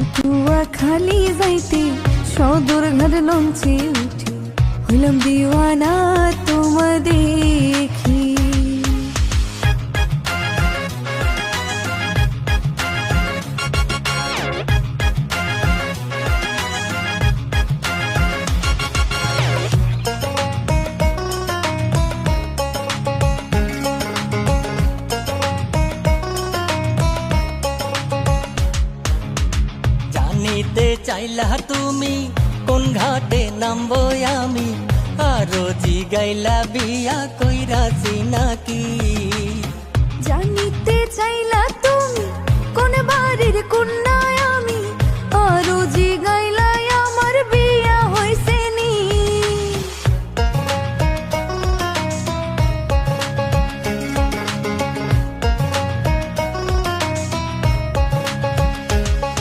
পটুয়া খালি যাইতে সদর ঘর লঞ্চে উঠি হইলাম দিওয়ানা তোমা দেখি। জানিতে চাইলা তুমি কোন ঘাটে নামবো আমি, আরো জিগাইলা বিয়া কইরাছি নাকি। জানিতে চাইলা তুমি কোন বাড়ির কন্যা